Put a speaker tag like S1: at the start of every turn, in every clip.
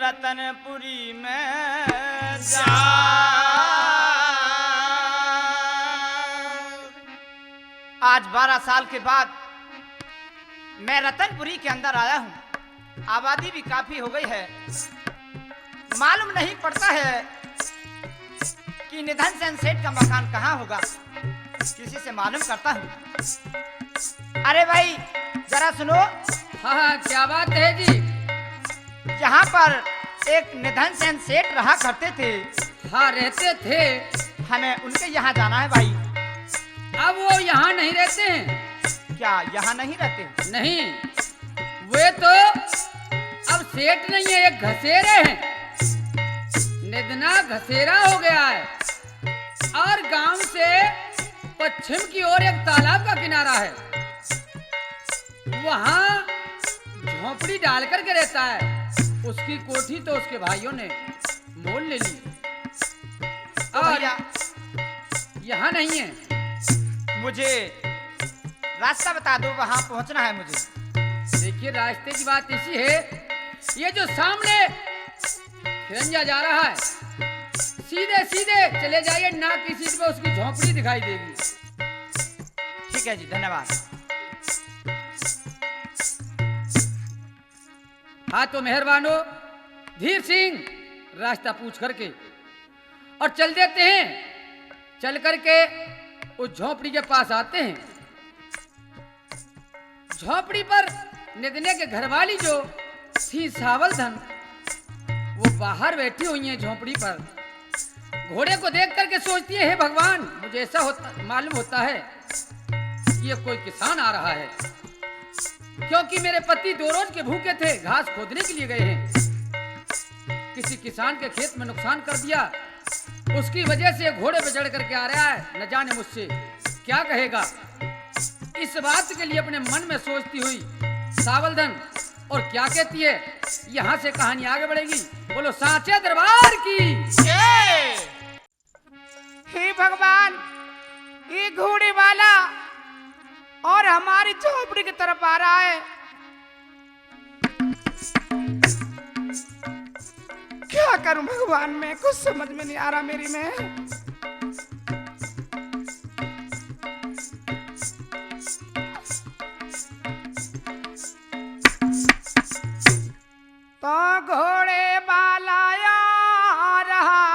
S1: रतनपुरी में जा। आज 12 साल के बाद मैं रतनपुरी के अंदर आया हूँ। आबादी भी काफी हो गई है। मालूम नहीं पड़ता है कि निधन सेन सेठ का मकान कहाँ होगा। किसी से मालूम करता हूँ। अरे भाई जरा सुनो।
S2: हाँ, क्या बात है जी?
S1: यहाँ पर एक निधन सेन सेठ रहा करते थे।
S2: हाँ, रहते थे।
S1: हमें उनके यहाँ जाना है भाई।
S2: अब वो यहाँ नहीं रहते हैं।
S1: क्या यहाँ नहीं रहते?
S2: नहीं, वे तो अब सेठ नहीं है, एक घसेरे हैं। निधना घसेरा हो गया है और गांव से पश्चिम की ओर एक तालाब का किनारा है। वहाँ झोपड़ी डाल करके रहता है। उसकी कोठी तो उसके भाइयों ने मोल ले ली और यहाँ नहीं है।
S1: मुझे रास्ता बता दो, वहाँ पहुँचना है मुझे।
S2: देखिए, रास्ते की बात इसी है, ये जो सामने खिरंजा जा रहा है, सीधे सीधे चले जाइए, ना किसी पे उसकी झोपड़ी दिखाई देगी।
S1: ठीक है जी, धन्यवाद।
S2: हाँ तो मेहरबानो, धीर सिंह रास्ता पूछ करके और चल देते हैं। चल करके उस झोपड़ी के पास आते हैं। झोपड़ी पर निधने के घरवाली जो थी सावलधन, वो बाहर बैठी हुई है झोपड़ी पर। घोड़े को देख करके सोचती है, हे भगवान, मुझे ऐसा मालूम होता है कि ये कोई किसान आ रहा है, क्योंकि मेरे पति 2 रोज के भूखे थे, घास खोदने के लिए गए हैं। किसी किसान के खेत में नुकसान कर दिया, उसकी वजह से घोड़े पे चढ़ करके आ रहा है। न जाने मुझसे क्या कहेगा। इस बात के लिए अपने मन में सोचती हुई सावलधन और क्या कहती है, यहाँ से कहानी आगे बढ़ेगी। बोलो सांचे दरबार की।
S1: हे भगवान, ये घोड़े वाला और हमारी झोपड़ी की तरफ आ रहा है। क्या करूं भगवान, मैं कुछ समझ में नहीं आ रहा मेरी में। तो घोड़े वाला आ रहा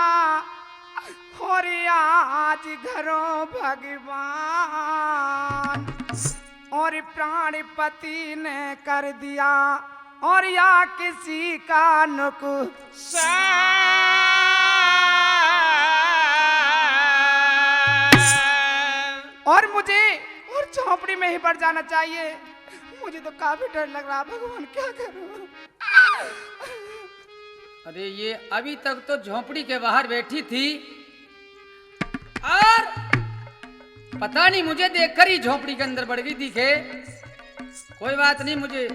S1: और आज घरों भगवान और प्राणपति ने कर दिया और या किसी का नुकसान। और मुझे और झोपड़ी में ही बढ़ जाना चाहिए। मुझे तो काफी डर लग रहा, भगवान क्या करूं।
S2: अरे ये अभी तक तो झोपड़ी के बाहर बैठी थी और पता नहीं मुझे देखकर ही झोपड़ी के अंदर बढ़ गई दिखे। कोई बात नहीं, मुझे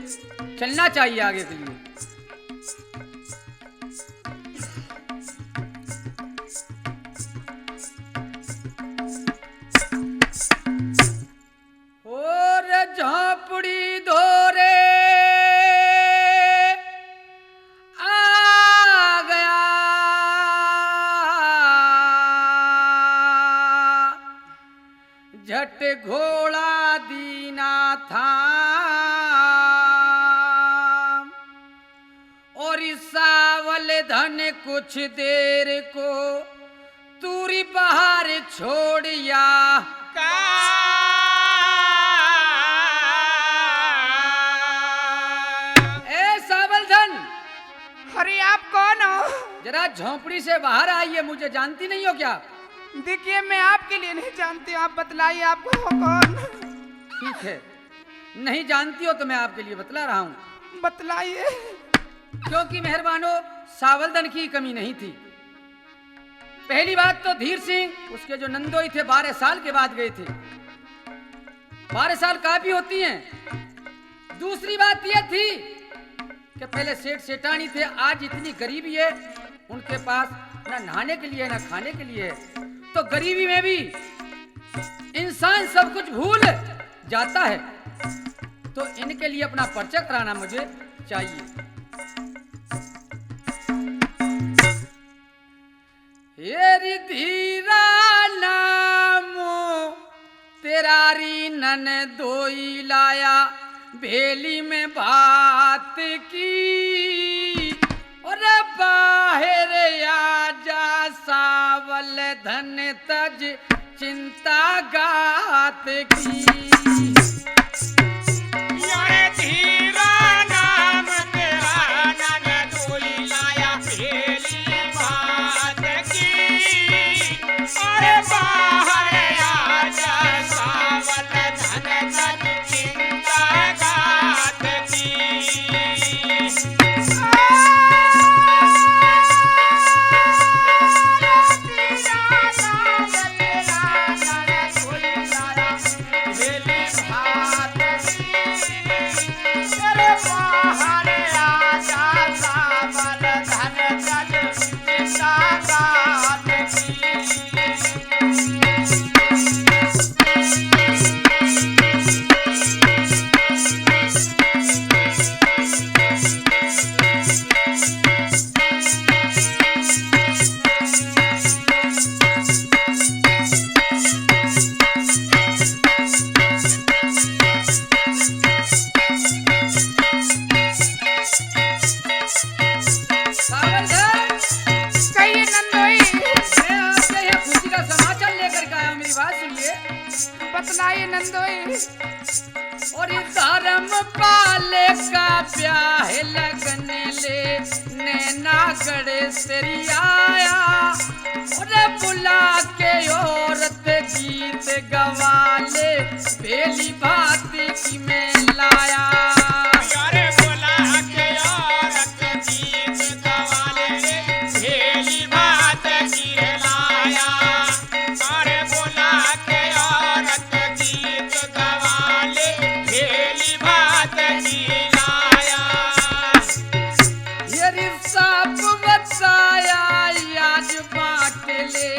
S2: चलना चाहिए आगे के लिए। और झोपड़ी धोरे आ गया, झट घोड़ा दीना था और सावल धन कुछ देर को तूरी बाहर छोड़िया। ए सावल धन,
S1: अरे आप कौन हो?
S2: जरा झोपड़ी से बाहर आइए, मुझे जानती नहीं हो क्या?
S1: देखिए, मैं आपके लिए नहीं जानती, आप बतलाइए आप हो कौन।
S2: ठीक है, नहीं जानती हो तो मैं आपके लिए बतला रहा हूँ।
S1: बतलाइए।
S2: क्योंकि मेहरबानो, सावलधन की कमी नहीं थी। पहली बात तो धीर सिंह, उसके जो नंदोई थे 12 साल के बाद गए थे। 12 साल काफी होती हैं। दूसरी बात यह थी कि पहले सेठ सेठानी थे, आज इतनी गरीबी है उनके पास, ना नहाने के लिए ना खाने के लिए। तो गरीबी में भी इंसान सब कुछ भूल जाता है। तो इनके लिए अपना पर्चा कराना मुझे चाहिए। नन दोई लाया भेली में बात की और बाहर आजा सावल धन तज चिंता गात की।
S3: यारे धीरा नाम तेरा नन दोई लाया भेली बात की अरे बाहर आजा सावल धन तज चिंता गात की।
S1: बतलाइए नंदोई।
S2: और धर्म पाले का ब्याह लगन ले नैनागढ़ तेरी आया और बुला के औरत गीत गवाले बेली बात की में लाया।
S3: यारे बुला के औरत गीत गवाले भेली बात की लाया अरे बुला के औरत गीत गवाले भेली बात की लाया।
S2: ये रिसाप बचाया आज बांट ले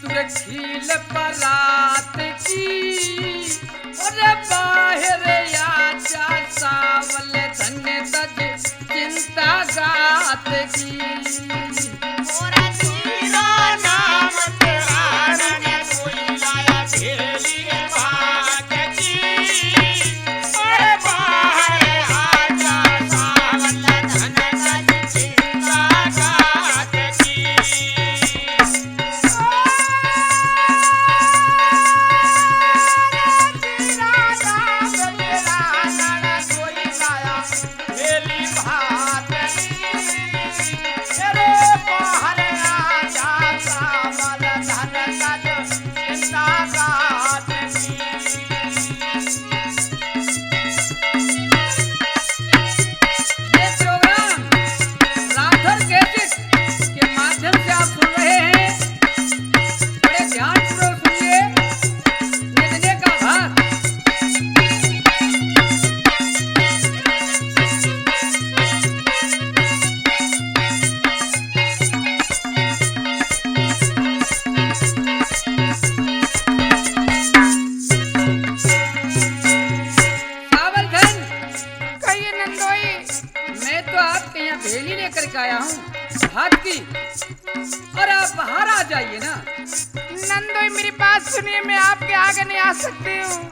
S2: तुर खील परात की और बाहर आजा सावल धन तज चिंता गात की।
S3: तेरा नाम तेरा नन दोई लाया भेली बात की अरे बाहर आजा सावल धन तज चिंता गात की।
S1: भेली भात तेरे बाहर आजा सावल धन तज चिंता गात की।
S2: ये प्रोग्राम राठौर कैसेट के माध्यम से आप सुन रहे हैं। बड़े ध्यानपूर्वक सुनिए निदने का भाग। सावल धन,
S1: कहिए नंदोई।
S2: मैं तो आपके यहाँ भेली लेकर के आया हूँ भात की और आप बाहर आ जाइए ना।
S1: नंदोई मेरी बात सुनिए, मैं आपके आगे नहीं आ सकती हूँ।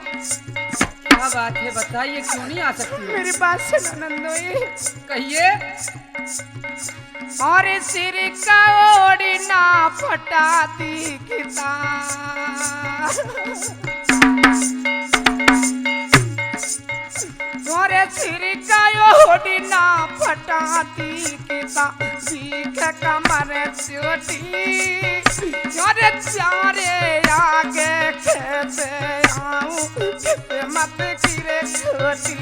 S2: क्या बात है बताइए, क्यों नहीं आ सकती हो?
S1: मेरी बात सुनो नंदोई।
S2: कहिए।
S1: और सिर का ओढ़ना फटाती किताब और सिर का ओढ़ना फटाती किताब भीख कमर चोटी और चारे आगे खेते आऊं किस्मत की रे छोटी।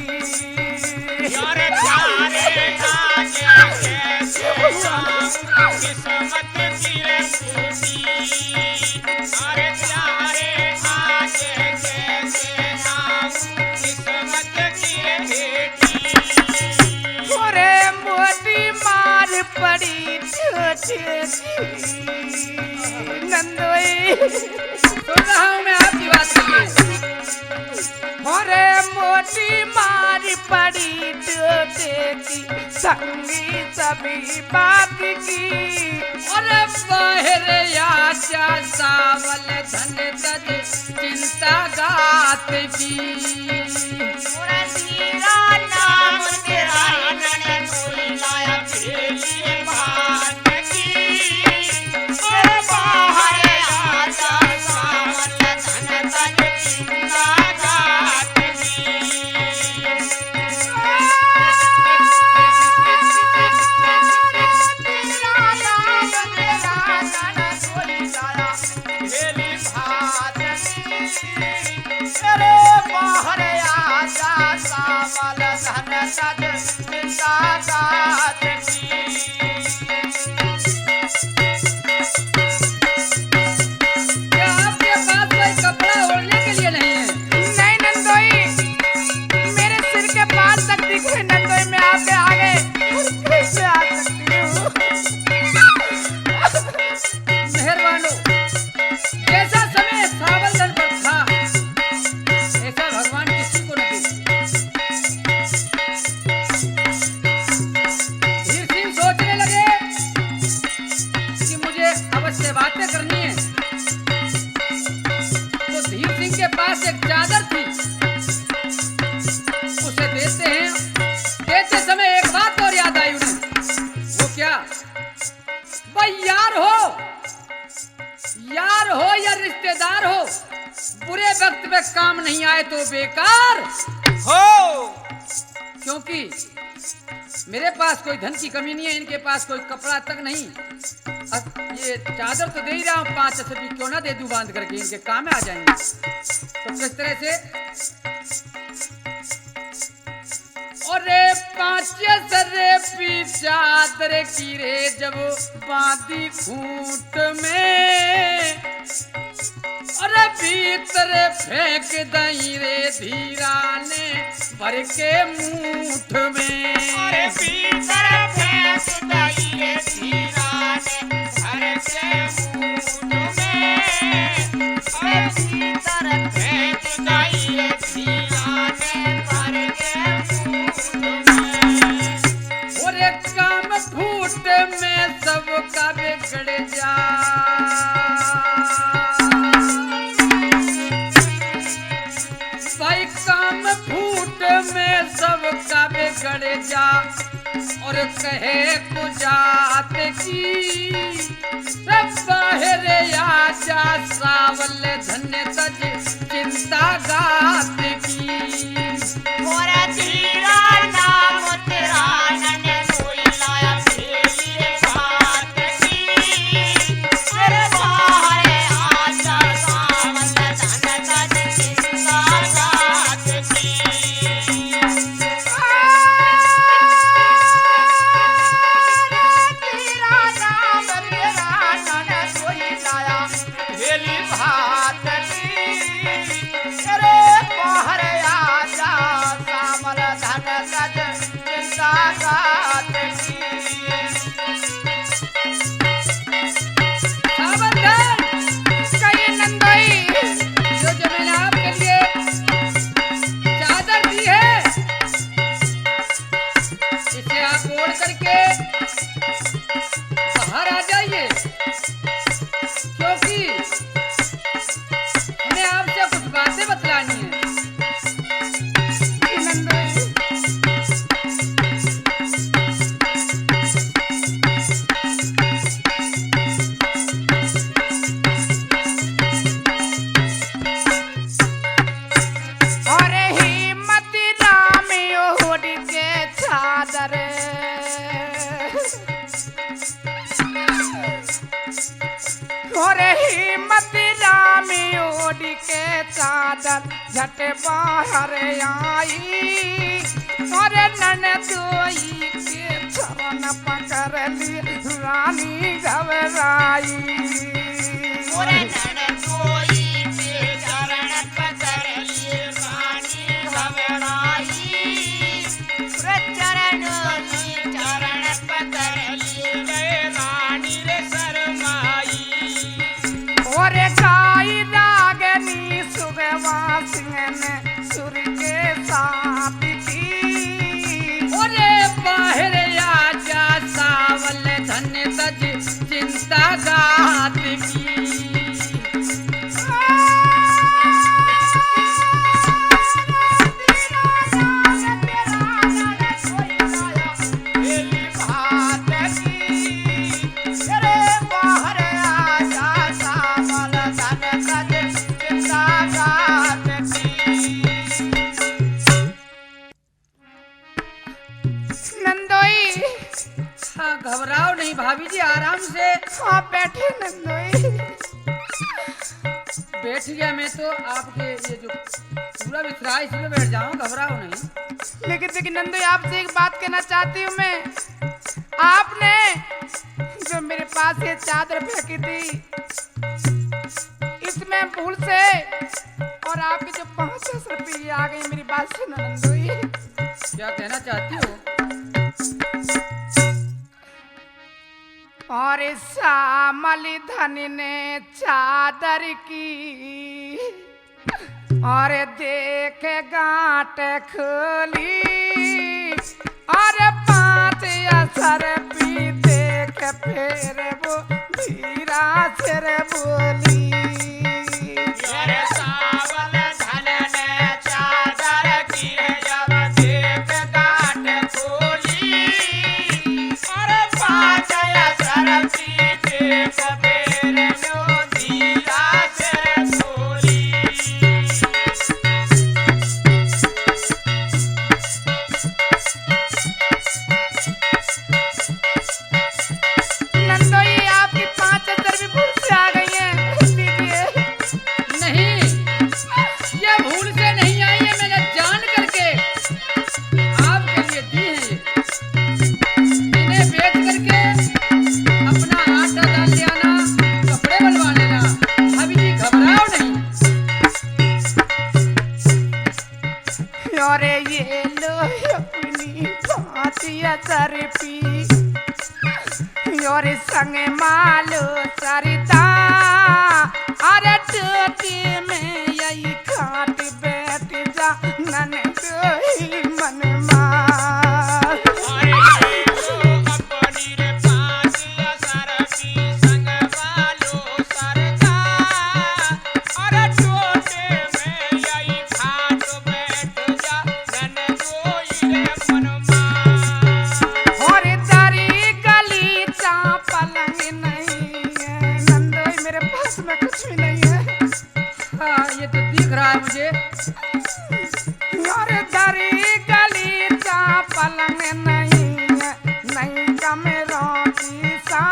S3: यारे प्यारे आगे कैसे आऊं किस्मत की रे टूटी अरे प्यारे आगे कैसे आऊं किस्मत की रे बेटी।
S1: ओरे मोटी मार पड़ी छोटी नंदोई।
S2: सुन रहा हूँ मैं आपकी बात सुनिए।
S1: ओरे
S4: मोटी मार पड़ी टोटे की संगी सभी बात की।
S2: अरे बाहर आजा सावल धन तज चिंता गात की।
S1: पूरा धीरा नाम तेरा
S3: नैन कोई लाया भेली बात की। ओ बाहर आजा सावल धन तज चिंता गात की।
S2: क्या आपके पास कोई कपड़ा ओढ़ने के लिए नहीं है?
S4: नहीं नंदोई, मेरे सिर के पास तक दिख रहे नंदोई, मैं आपके आगे कैसे आ सकती हूँ?
S2: मेहरबान हो। जैसा समय सावल धन पर था ऐसा भगवान किसी को न दे। धीर सिंह सोचने लगे कि मुझे अवश्य बातें करनी है। तो धीर सिंह के पास एक चादर थी, उसे देते हैं। देते समय एक बात और याद आई उन्हें। वो क्या? भाई यार हो या रिश्तेदार हो, बुरे वक्त में काम नहीं आए तो बेकार
S1: हो।
S2: क्योंकि मेरे पास कोई धन की कमी नहीं है, इनके पास कोई कपड़ा तक नहीं। अब ये चादर तो दे ही रहा हूँ, 5 असली क्यों ना दे दूं बांध करके, इनके काम में आ जाएंगे। तो किस तरह से? अरे 5 असरे पी चादर की रे जब बांधी खूंट में। अरे भीतर फेंक दई रे धीरा ने भर के मूठ में।
S3: अरे भीतर फेंक दई रे धीरा ने भर के मूठ में। अरे भीतर फेंक दई रे धीरा ने भर के मूठ में।
S2: और काम फूट में सबका बिगड़ जा। भाई काम फूट में सबका बिगड़ जा। और कहे कुजात की बाहर आजा सावल धन्य तज चिंता गात की।
S3: मोरा धीरा नाम तेरा नैन कोई लाया भेली बात की। अरे बाहर आजा सावल धन तज चिंता गात की।
S1: भेली भात की। अरे बाहर आजा सावल धन तज चिंता गात की।
S2: सावल धन,
S4: कहिए नंदोई,
S2: जो मैंने आपके लिए चादर दी है, इसे आप ओढ़ करके बाहर आ जाइए। क्योंकि हमें आपसे कुछ बातें बतलानी है।
S4: नंदोई, अरे हिम्मत राम ओढ़ के चादर, अरे हिम्मत राम ओढ़ के चादर झट बाहर आई। अरे ननदोई के चरण पकड़ ली रानी घबराई।
S3: मोरे नैन कोई के चरण पकड़ लिए रानी घबराई। रे चरण पकड़ लिए रानी रे शरमाई।
S4: और गाय रागनी सुगवा सिंह ने सुर के
S2: धन तज चिंता गात की।
S4: नंदोई
S2: हाँ घबराओ नहीं भाभी जी, आराम से
S4: हाँ बैठे नंदोई।
S2: बैठ गया मैं तो, आपके ये जो पूरा बिखरा है इसमें बैठ जाऊं, घबराओ नहीं।
S4: लेकिन देखिए नंदोई आपसे एक बात कहना चाहती हूँ मैं। आपने जो मेरे पास ये चादर फेंकी थी इसमें भूल से और आपके जो 500 रुपये आ गई, मेरी बात सुनो नंदोई।
S2: क्या कहना चाहती हो?
S4: और श्यामल धन ने चादर की और देख गांठ खोली और 5 असर पी देख फिर वो धीरा सिर बोली।
S3: अरे सावल धन ने चादर की जब देख गांठ खोली, अरे 5 असर पी देख फिर वो धीरा सिर बोली।
S4: नंदोई आपकी 5 असर भी भूल से आ गई हैं, लीजिए।
S2: नहीं, ये भूल से नहीं आई है, मैंने जान करके आपके लिए दी है ये। इन्हें बेच करके अपना आटा डाल ले आना, कपड़े बनवा लेना। अभी जी घबराओ नहीं।
S4: और ये लो अपनी 5 असर पी और संग मालो सरिता अरे टोटी में यही खाट बैठ जा ननदोई मन मार।
S3: अरे अपनी रे 5 असर पी संग वालो सरदा, अरे टोटे में यही खाट बैठ जा ननदोई रे मनमा।
S4: और दरी गली चा पलंग नहीं है नंदोई, मेरे पास में कुछ भी नहीं है।
S2: हाँ ये तो दिख रहा है मुझे।
S4: और दरी गली चा पलंग नहीं है, नहीं कमरों की सा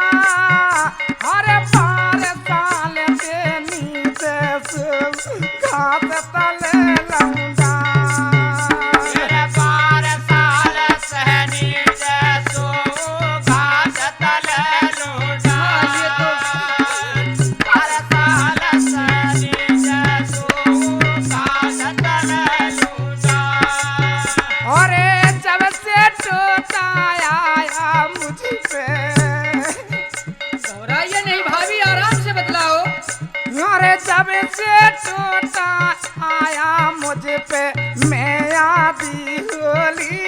S4: और 12 साल के नीचे से घास तले लौंडा।
S3: मेरे 12 साल सहनी जैसो घास तले लूटा।
S2: हाँ, ये तो
S3: 12 साल सहनी जैसो घास तले लूटा।
S4: और जब से टोटा आया मुझ पे
S2: घबराइए नहीं भाभी, आराम से बतलाओ।
S4: और जब से टोटा आया मुझ पे मैं आदि होली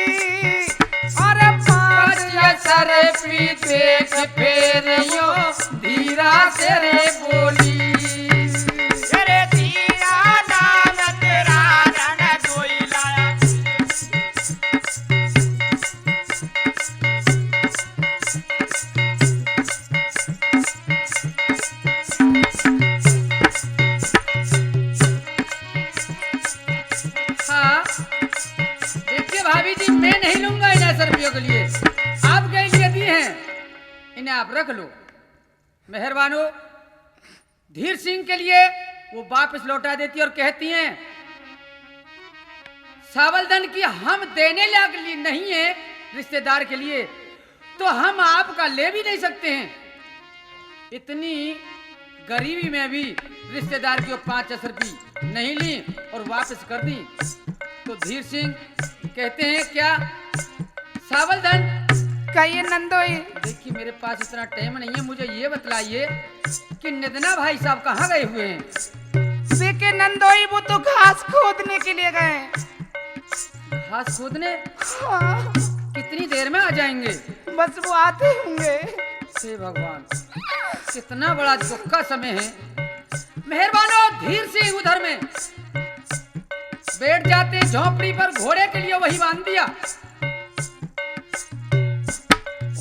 S4: और 5
S2: सर पी देख फेर यो धीरा से रे बोली।
S3: तेरे धीरा नाम तेरा रण कोई लाया।
S2: हाँ देखिए भाभी जी, मैं नहीं लूंगा इन 10 रुपयों के लिए, आपके लिए दिए हैं, इन्हें आप रख लो। मेहरबानो। धीर सिंह के लिए वो वापस लौटा देती और कहती हैं सावलधन की हम देने लायक नहीं है रिश्तेदार के लिए, तो हम आपका ले भी नहीं सकते हैं। इतनी गरीबी में भी रिश्तेदार की 5 असर भी नहीं ली और वापस कर दी। तो धीर सिंह कहते हैं क्या सावलधन?
S4: कहिए नंदोई।
S2: देखिए मेरे पास इतना टाइम नहीं है, मुझे ये बतलाइए कि निधना भाई साहब कहाँ गए हुए हैं?
S4: देखे नंदोई वो तो घास खोदने के लिए गए।
S2: घास खोदने?
S4: हाँ,
S2: कितनी देर में आ जाएंगे?
S4: बस वो आते होंगे।
S2: हे भगवान, कितना बड़ा दुख का समय है। मेहरबानो धीर से उधर में बैठ जाते झोपड़ी पर, घोड़े के लिए वही बांध दिया।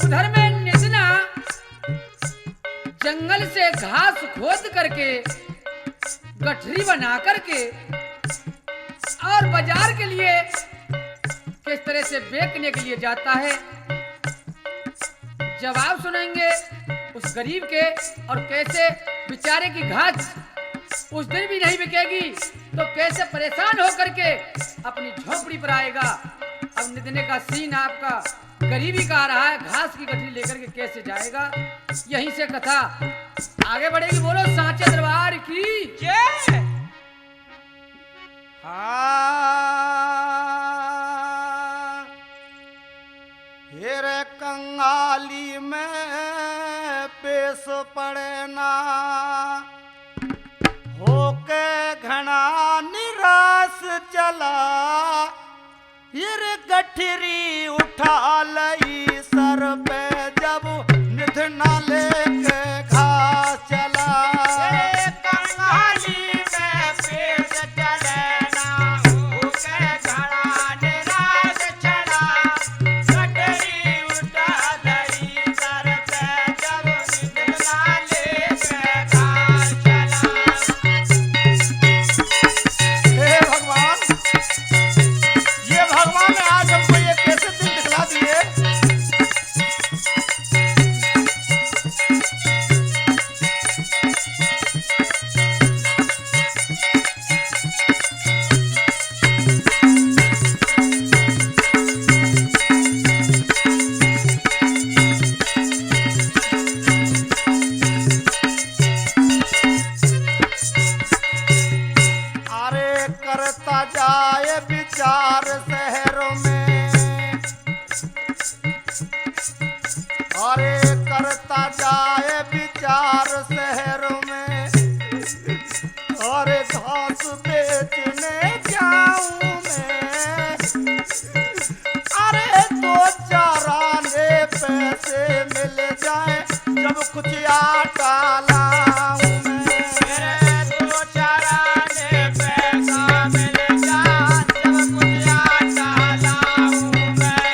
S2: उधर में निजना जंगल से घास खोद करके गठरी बना करके और बाजार के लिए किस तरह से बेचने के लिए जाता है। जवाब सुनेंगे उस गरीब के, और कैसे बेचारे की घास उस दिन भी नहीं बिकेगी तो कैसे परेशान होकर के अपनी झोपड़ी पर आएगा। अब निधने का सीन आपका गरीबी का आ रहा है, घास की गठरी लेकर के कैसे जाएगा। यहीं से कथा आगे बढ़ेगी। बोलो सांचे दरबार की
S3: जय।
S4: हेरे कंगाली में पेश पड़े ना, होके घना निराश चला। ये गठरी उठा लई सर पे, जब निधना लेके घास चला।
S3: कंगाली में पेश चले ना, होके घड़ा निराश चला। गठरी उठा लई सर पे, जब निधना लेके घास चला।
S4: हे भगवान, ये भगवान ने आज हमको ये कैसे दिन दिखला दिए। अरे करता जाए विचार शहरों में, अरे करता जाए विचार शहरों में। अरे घास बेचने जाऊं मैं, अरे दो चार आने पैसे मिल जाए, जब कुछ आटा लाऊं मैं।
S3: मेरे दो चारा ने पैसा मिल जा, जब कुछ आटा लाऊं मैं।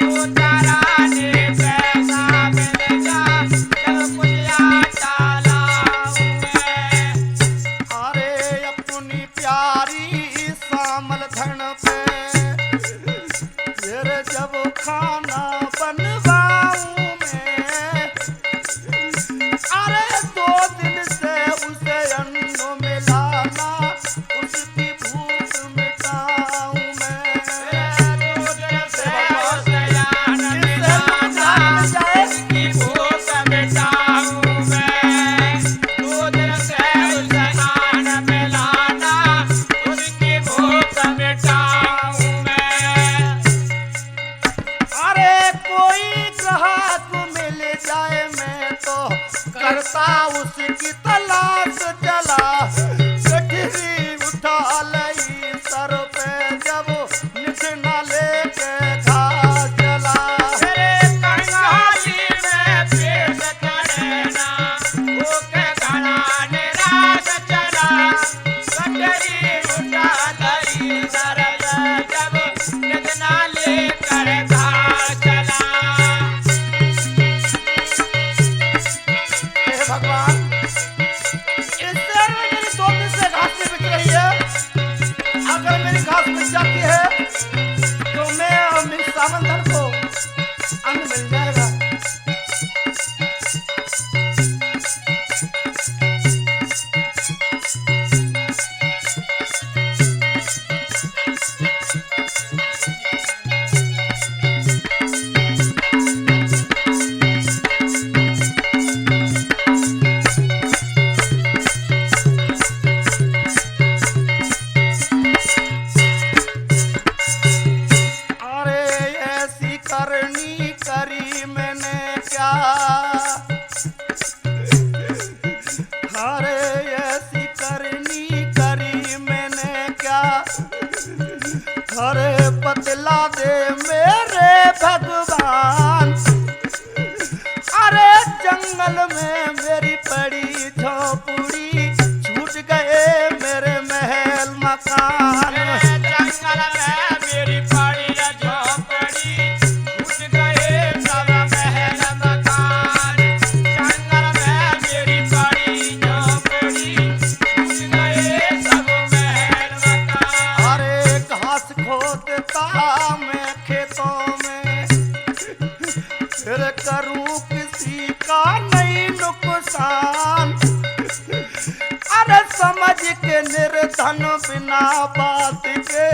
S3: दो चारा ने पैसा मिल जा, जब कुछ आटा लाऊं मैं।
S4: अरे अपनी प्यारी सामल धन पे, फिर जब खाना बनवाऊं मैं। अरे 2 दिन से उसे अन्न मिलाना, उसकी भूख मिटाऊं मैं।
S3: दूध से उसे अन्न मिलाना, उसकी भूख मिटाऊं मैं। दूध से उसे अन्न मिलाना, उसकी भूख मिटाऊं मैं।
S4: अरे कोई ग्राहक मिल जाए, मैं तो करता उसकी तलाश चला। गठरी उठा लई सर पे, जब निधना लेके घास चला।
S3: मेरे कंगाली में पेश चले ना, होके घड़ा निराश चला। गठरी उठा लई सर पे, जब निधना लेकर घास चला।
S4: हे भगवान, इस शहर में मेरी 2 दिन से घास नहीं बिक रही है। अगर मेरी घास मिल जाती है तो मैं और मेरी सामंधन को अन्न मिल जाएगा। अरे ऐसी करनी करी मैंने क्या, अरे ऐसी करनी करी मैंने क्या। अरे बतला दे मेरे भगवान, अरे जंगल में मेरी पड़ी झोपड़ी, छूट गए मेरे महल मकान।
S3: जंगल में मेरी पड़ी झोपड़ी, छूट गए सब महल मकान। जंगल में मेरी पड़ी झोपड़ी, छूट गए सब महल मकान।
S4: अरे घास खोदता मैं खेतों में, फिर करूं किसी का नहीं नुकसान। अरे समझ के निर्धन बिना बात के,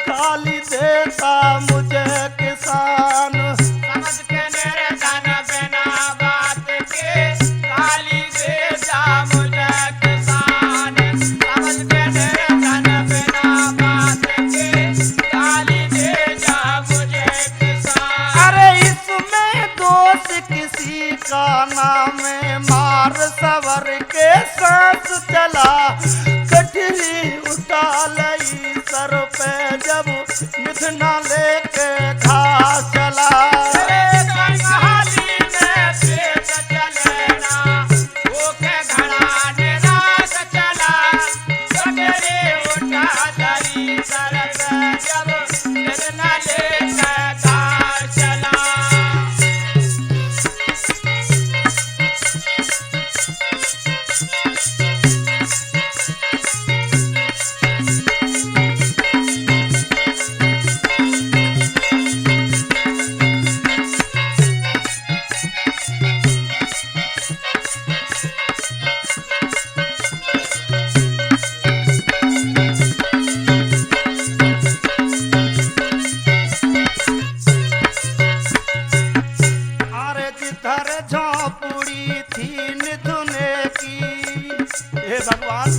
S4: गाली देता मुझे किसान।
S3: समझ के निर्धन बिना बात के, गाली देता मुझे किसान। समझ के निर्धन बिना बात के, गाली देता मुझे किसान।
S4: अरे इसमें दोष किसी का नाम है, मार सवर के सांस चला। कटरी उठा लई सर पे जब, मिथना लेके घास चला।
S3: कंगाली में पेट चलेना, ओके घड़ा निराश चला। कटरी उठा लई सर पे जब, मिथना लेके घास चला।
S4: अरे जिधर झोपड़ी थी निधुने की, हे भगवान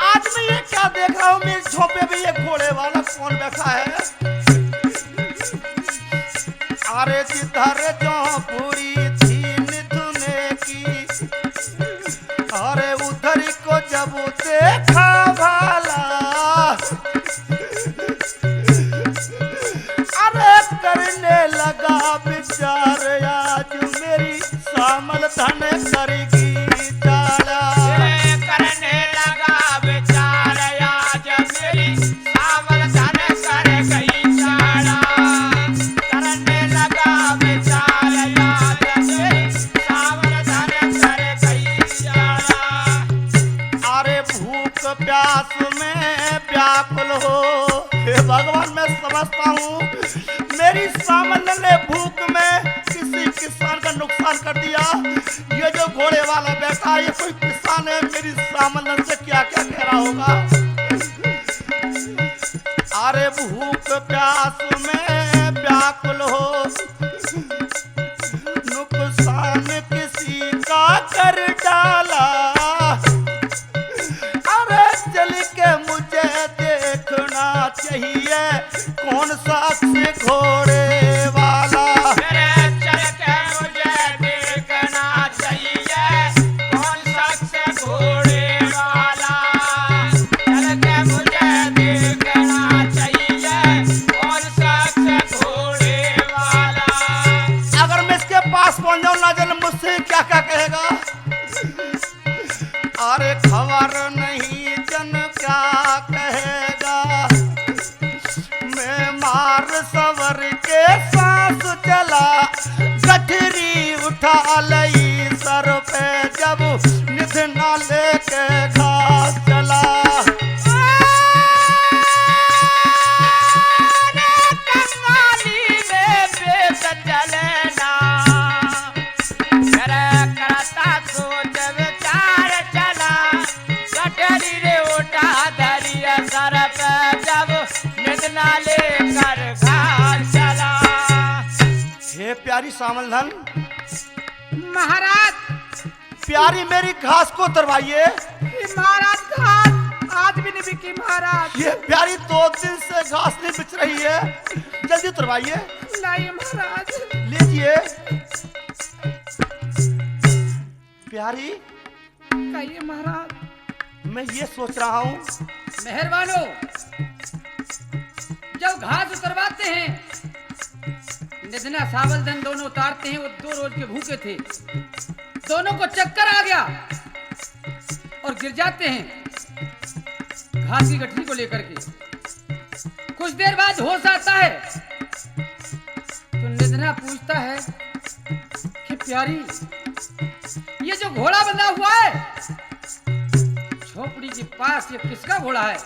S4: आज मैं ये क्या देख रहा हूँ, मेरे झोपे में ये घोड़े वाला कौन बैठा है। अरे जिधर झोपड़ी थी निधुने की, अरे उधर को जब देखा भाला। अरे करने लगा विचार, आज मेरी सामल धन करेगी चाला।
S3: करने लगा विचार, आज मेरी सावल धन कर गई चाला। करने लगा विचार, आज मेरी सावल धन कर गई चाला।
S4: अरे भूख प्यास में व्याकुल हो, हे भगवान मैं समझता हूँ मेरी सामल ने भूख में किसी किसान का नुकसान कर दिया। ये जो घोड़े वाला बैठा है, ये कोई किसान है, मेरी सामल से क्या क्या कह रहा होगा। अरे भूख प्यास में व्याकुल हो, नुकसान किसी का कर डाला। अरे चल के मुझे देखना चाहिए, कौन सा अक्स घोड़े वाला।
S3: चल के मुझे देखना चाहिए, कौन शख्स घोड़े वाला। चल के मुझे देखना चाहिए, कौन शख्स घोड़े वाला।
S4: अगर मैं इसके पास पहुंच जाऊं ना जाने मुझसे क्या क्या कहेगा। अरे खबर नहीं जन क्या कहेगा, मैं मार सवर के सांस चला। गठरी उठा लई सर पे जब, निधना लेके घास चला।
S3: कंगाली में पेट चलेना, करता सोच विचार चला। गठरी रे उठा धरिया सर पे जब, निधना लेकर घास चला।
S4: हे प्यारी सामल धन,
S2: महाराज,
S4: प्यारी मेरी घास को उतरवाइए।
S2: ये महाराज घास आज भी नहीं बिकी महाराज।
S4: ये प्यारी 2 दिन से घास नहीं बिच रही है, जल्दी उतरवाइए।
S2: लाइए महाराज।
S4: लीजिए प्यारी।
S2: कहिए महाराज।
S4: मैं ये सोच रहा हूँ,
S2: मेहरबानो, जब घास उतरवाते हैं निधना सावलधन दोनों उतारते हैं। वो 2 रोज के भूखे थे, दोनों को चक्कर आ गया और गिर जाते हैं घास की गठरी को लेकर के। कुछ देर बाद होश आता है तो निधना पूछता है कि प्यारी, ये जो घोड़ा बंधा हुआ है झोपड़ी के पास, ये किसका घोड़ा है?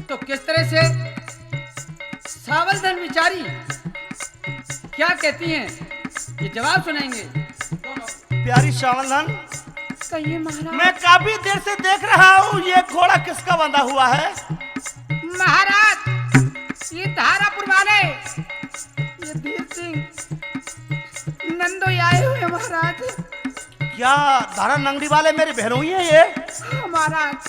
S2: तो किस तरह से सावलधन बिचारी क्या कहती हैं, ये जवाब सुनाएंगे दोनों।
S4: प्यारी सावलधन,
S2: कहिए महाराज।
S4: मैं काफी देर से देख रहा हूँ ये घोड़ा किसका बंधा हुआ है।
S1: महाराज, ये धारापुर वाले ये धीर सिंह नंदो आए हुए महाराज।
S4: क्या धारा नंगड़ी वाले मेरी बहनों ही है ये?
S1: हाँ महाराज।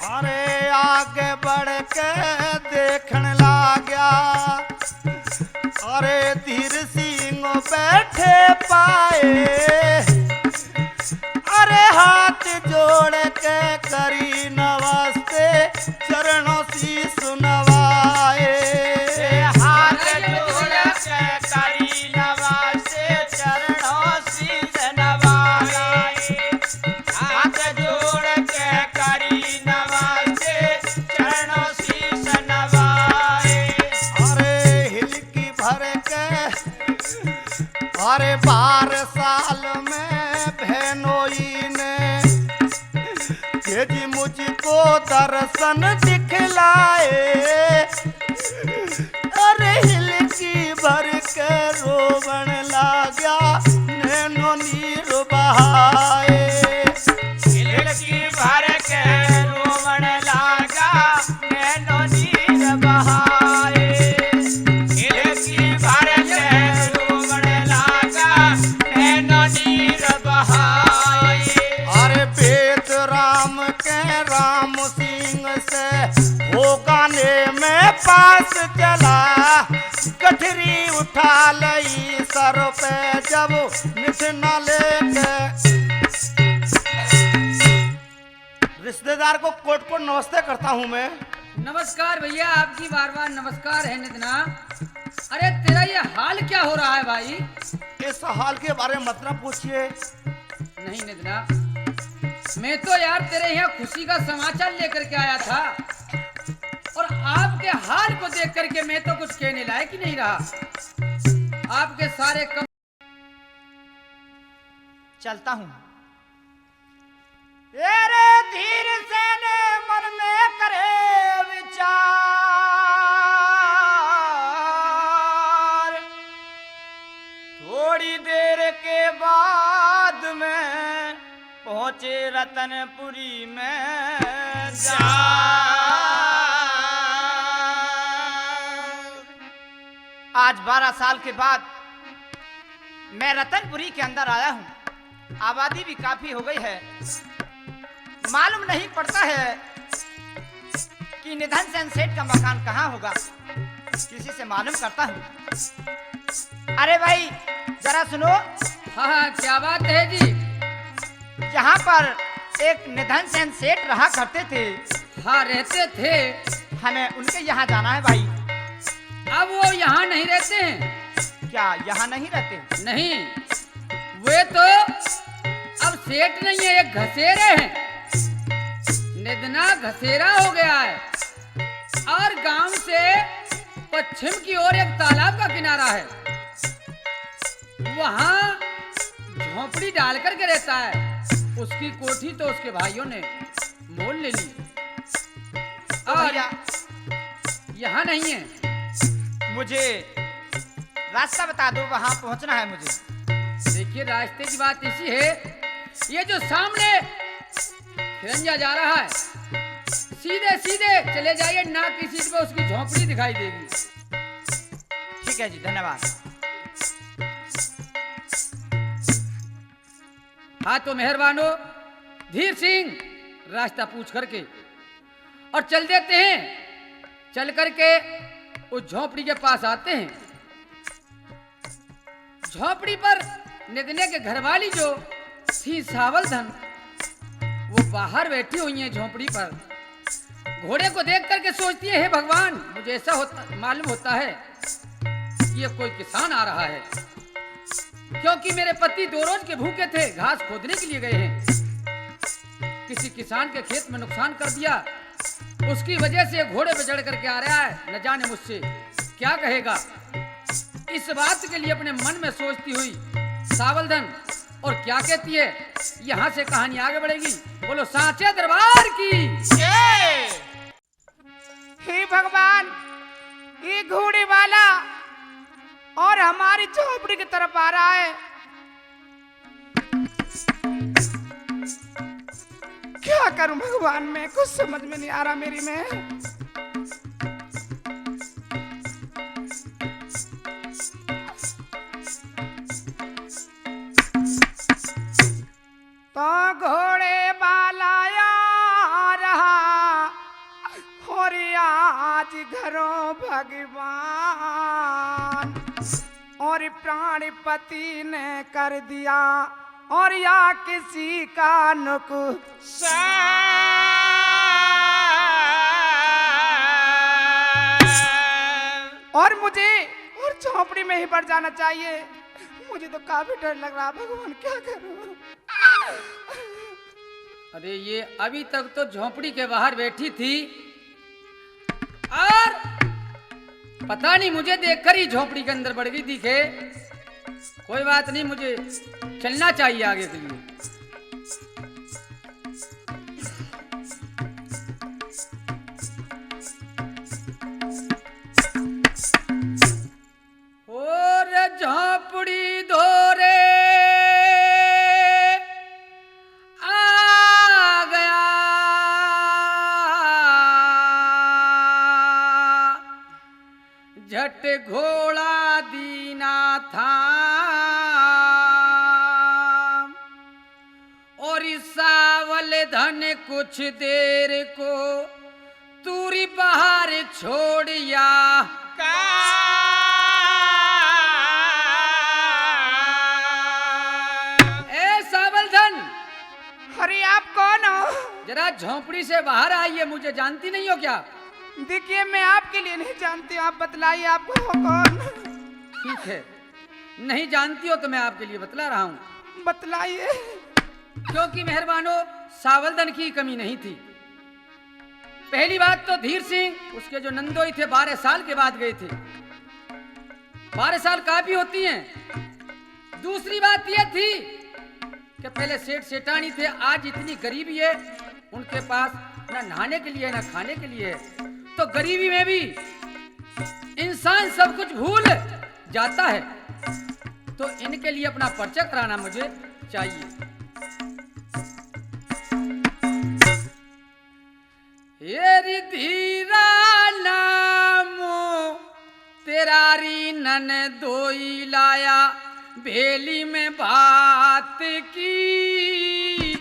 S4: अरे आगे बढ़ के देखने लगा, अरे धीर सिंह बैठे पाए, अरे हाथ जोड़ के करी नमस्ते चरणों सी सुनवाए।
S3: हाथ जोड़ के करी नमस्ते चरणों सी सुनवाए। हाथ जोड़ के करी नमस्ते चरणों सी सुनवाए।
S4: अरे हिलकी भर के, अरे 12 साल में बहनोई ने जी मुझको दर्शन दिखलाए, अरे हिलकी भर के रोवन लागा नैनो नीर बहाए।
S3: हिलकी भर के रोवन लागा नैनो नीर बहाए। हिलकी भर के रोवन लागा नैनो नीर बहाए।
S4: अरे वेद राम के राम सिंह से हो गाने में पास चला, गठरी उठा लई सर पे जब मिथना लेके। रिश्तेदार को कोट कोट नमस्ते करता हूँ मैं।
S2: नमस्कार भैया, आपकी बार बार नमस्कार है निधना। अरे तेरा ये हाल क्या हो रहा है भाई?
S4: इस हाल के बारे में मत ना पूछिए।
S2: नहीं निधना, मैं तो यार तेरे यहाँ खुशी का समाचार लेकर के आया था और आपके हाल को देख करके मैं तो कुछ कहने लायक ही नहीं रहा। आपके सारे कम
S1: चलता हूँ। तेरे धीर से ने मन में करे विचार, थोड़ी देर के बाद में पहुंचे रतनपुरी में जा। आज 12 साल के बाद मैं रतनपुरी के अंदर आया हूं। आबादी भी काफी हो गई है। मालूम नहीं पड़ता है कि निधन सेन सेठ का मकान कहाँ होगा। किसी से मालूम करता हूँ। अरे भाई जरा सुनो।
S2: हाँ हाँ, क्या बात है जी?
S1: यहाँ पर एक निधन सेन सेठ रहा करते थे।
S2: हाँ रहते थे।
S1: हमें उनके यहाँ जाना है भाई।
S2: अब वो यहाँ नहीं रहते हैं।
S1: क्या यहाँ नहीं रहते?
S2: नहीं, वे तो अब सेठ नहीं है, एक घसेरे हैं। निधना घसेरा हो गया है और गांव से पश्चिम की ओर एक तालाब का किनारा है, वहां झोपड़ी डाल करके रहता है। उसकी कोठी तो उसके भाइयों ने मोल ले ली और
S1: भैया
S2: यहाँ नहीं है।
S1: मुझे रास्ता बता दो, वहां पहुंचना है मुझे।
S2: देखिए रास्ते की बात इसी है, ये जो सामने खिरंजा जा रहा है, सीधे सीधे चले जाइए, ना किसी पे उसकी झोपड़ी दिखाई देगी।
S1: ठीक है जी, धन्यवाद।
S2: हाँ तो मेहरबानो धीर सिंह रास्ता पूछ करके और चल देते हैं। चल करके उस झोपड़ी के पास आते हैं। झोपड़ी पर निधने के घरवाली जो थी सावलधन, बाहर बैठी हुई हैं झोपड़ी पर। घोड़े को देख करके सोचती है, हे भगवान, मुझे ऐसा मालूम होता है कि ये कोई किसान आ रहा है, क्योंकि मेरे पति 2 रोज के भूखे थे, घास खोदने के लिए गए हैं। किसी किसान के खेत में नुकसान कर दिया, उसकी वजह से घोड़े पे चढ़ करके आ रहा है, न जाने मुझसे क्या कहेगा। इस बात के लिए अपने मन में सोचती हुई सावलधन और क्या कहती है, यहाँ से कहानी आगे बढ़ेगी। बोलो सांचे दरबार की।
S1: हे भगवान, ये घोड़े वाला और हमारी झोपड़ी की तरफ आ रहा है। क्या करूं भगवान, मैं कुछ समझ में नहीं आ रहा मेरी में। तो घोड़े वाला आ रहा और आज घरों भगवान और प्राणपति ने कर दिया और या किसी का और मुझे और झोपड़ी में ही पड़ जाना चाहिए। मुझे तो काफी डर लग रहा, भगवान क्या करूं।
S2: अरे ये अभी तक तो झोपड़ी के बाहर बैठी थी और पता नहीं मुझे देखकर ही झोपड़ी के अंदर बढ़ गई दिखे। कोई बात नहीं, मुझे चलना चाहिए आगे के लिए। और झोपड़ी धोरे आ गया, झट घोड़ा दीना था और सावल धन कुछ देर को तूरी बाहर छोड़िया। ए सावल धन,
S1: अरे आप कौन हो?
S2: जरा झोपड़ी से बाहर आइए, मुझे जानती नहीं हो क्या?
S1: देखिए मैं आपके लिए नहीं जानती, आप बतलाइए आप हो कौन?
S2: ठीक है, नहीं जानती हो तो मैं आपके लिए बतला रहा हूँ।
S1: बतलाइए।
S2: क्योंकि मेहरबानो सावलधन की कमी नहीं थी। पहली बात तो धीर सिंह, उसके जो नंदोई थे 12 साल के बाद गए थे। 12 साल काफी होती हैं। दूसरी बात यह थी कि पहले सेठ सेठानी थे, आज इतनी गरीबी है उनके पास, ना नहाने के लिए ना खाने के लिए है। तो गरीबी में भी इंसान सब कुछ भूल जाता है, तो इनके लिए अपना पर्चा कराना मुझे चाहिए। ये धीरा नामो तेरारी नन दोई लाया, भेली में बात की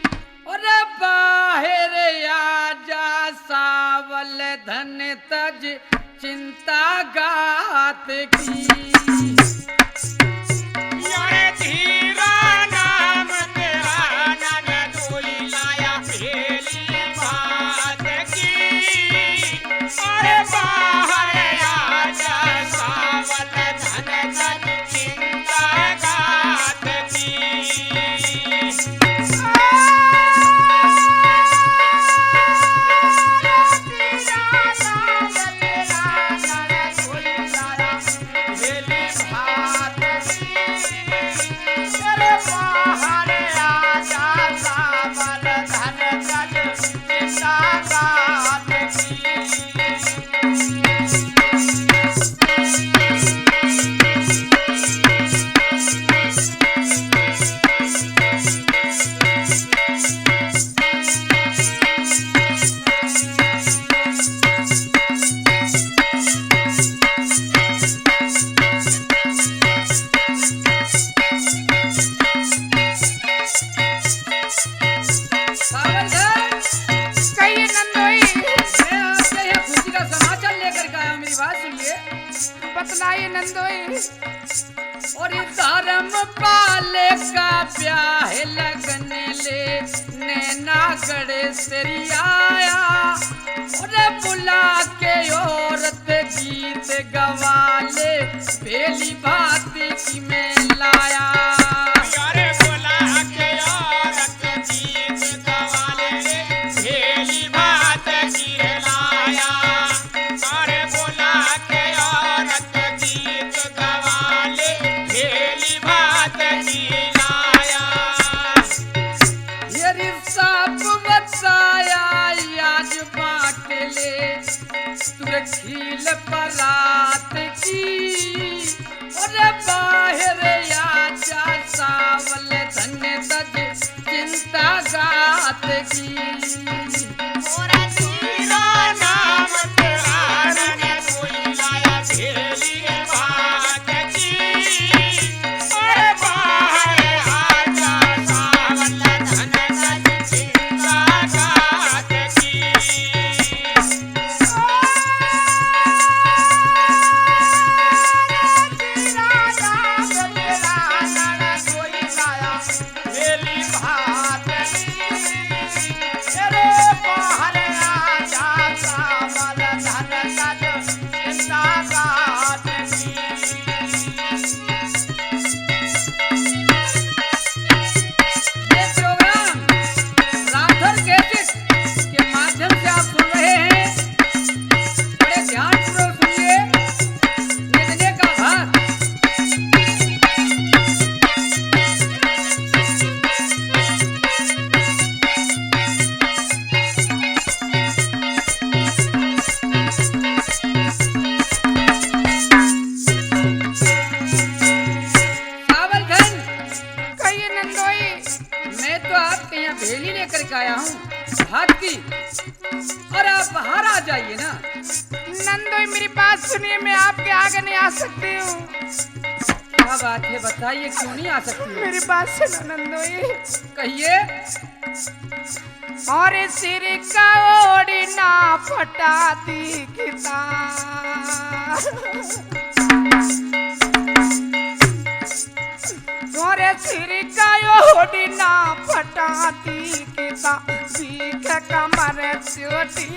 S2: और बाहर आजा सावल धन तज चिंता गात की। और धर्म पाले का ब्याह लगन ले नैनागढ़ तेरी आया और बुला के औरत गीत गवाले बेली बात की में लाया
S3: अरे बोला के औरत गीत गवाले भेली बात की लाया अरे बोला के औरत गीत गवाले भेली बात की लाया
S2: ये रिसाब बताया आज बांट ले तुरखील परात की और बाहर आजा सावल धन तज चिंता गात की
S3: नाम तेरा रंग कोई लाया भेली बात की अरे बाहर आजा सावल धन सज चिंता गात की
S1: बेली भात तेरे बाहर आजा सावल धन तज चिंता गात की
S2: ये प्रोग्राम राठौर कैसेट के माध्यम से आप सुन रहे हैं। बड़े ध्यानपूर्वक सुनिए निकले का भाग। सावल धन
S1: कहिए नंदोई
S2: मैं तो आपके यहाँ भेली लेकर के आया हूँ हाथ की और आप बाहर आ जाइए ना।
S1: नंदोई मेरी बात सुनिए मैं आपके आगे नहीं आ सकती हूँ
S2: क्या बात है बताइए क्यों नहीं आ सकती हो?
S1: मेरी बात सुनो नंदोई
S2: कहिए।
S1: और सिर का ओढ़ना फटा दिखता और सिर का ओढ़ना फटा दिखता सीख कमर चोटी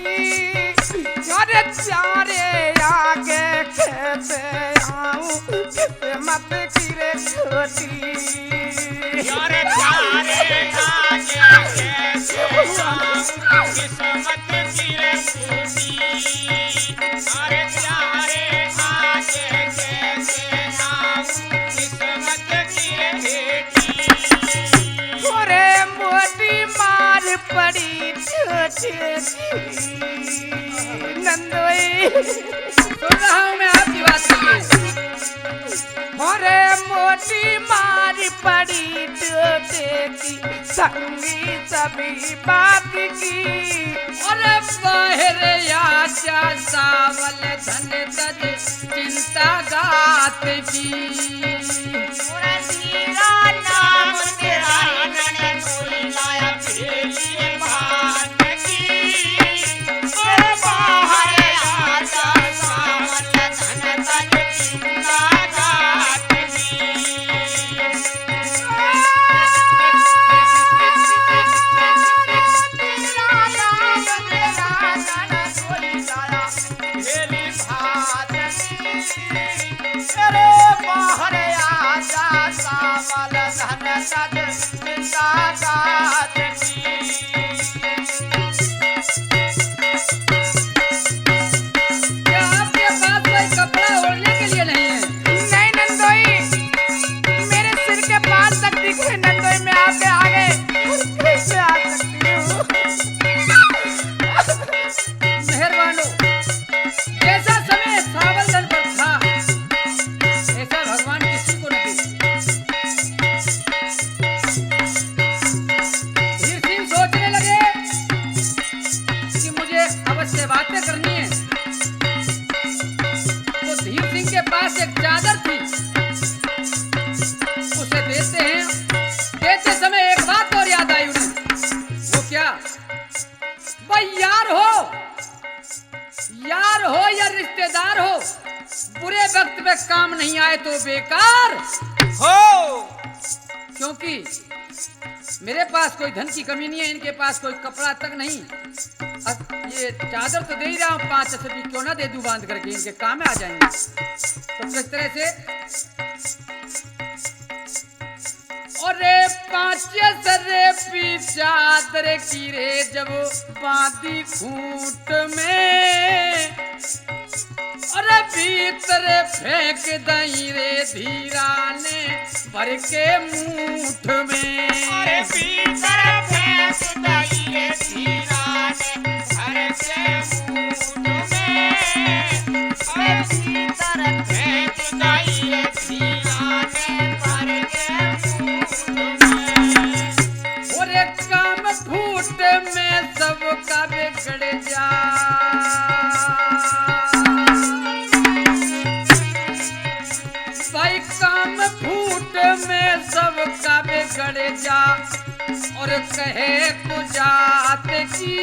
S1: और चारे आगे खेते आऊं किस्मत की रे छोटी
S3: यारे चारे आगे कैसे जाऊं किस्मत की रे फूटी अरे चारे आगे कैसे जाऊं किस्मत की रे बेटी
S1: थोड़े मोटी मार पड़ी छोटी नंदोई
S2: सुन रहा हूँ मैं आपकी बात सुनिए।
S1: थोड़े मोटी मार पड़ी छोटे की संगी सभी बात की
S2: और बाहर आजा सावल धन तज चिंता गात की
S3: नाम तेरा रंग कोई लाया भेली बात की अरे बाहर आजा सावल धन तज चिंता गात की
S1: बेली भात तेरे बाहर आजा सावल धन तज चिंता गात की
S2: क्या आपके पास कोई कपड़ा ओढ़ने के लिए नहीं है?
S1: नहीं नंदोई मेरे सिर के पास तक दिख रहे नंदोई मैं आपके आगे कैसे आ सकती हूँ
S2: मेहरबान हो। जैसा समय सावल धन पर था ऐसा भगवान किसी को न दे। धीर सिंह सोचने लगे कि मुझे अवश्य बातें करनी है तो धीर सिंह के पास एक चादर थी उसे देते हैं। देते समय एक बात और याद आई उन्हें। वो क्या? भाई यार हो या रिश्तेदार हो बुरे वक्त में काम नहीं आए तो बेकार
S1: हो।
S2: क्योंकि मेरे पास कोई धन की कमी नहीं है, इनके पास कोई कपड़ा तक नहीं। अब ये चादर तो दे ही रहा हूँ, 5 असली क्यों ना दे दूं बांध करके, इनके काम में आ जाएंगे। तो किस तरह से अरे 5 असरे चादर की रे जब बांधी खूंट में, अरे भीतर फेंक दई रे धीरा ने भर के मूठ में।
S3: अरे भीतर फेंक दई रे धीरा ने भर के मूठ में। अरे भीतर फेंक दई रे धीरा ने भर के मूठ में।
S2: और काम फूट में सबका बिगड़ जा, भाई काम फूट में सबका बिगड़ जा। और कहे कुजात की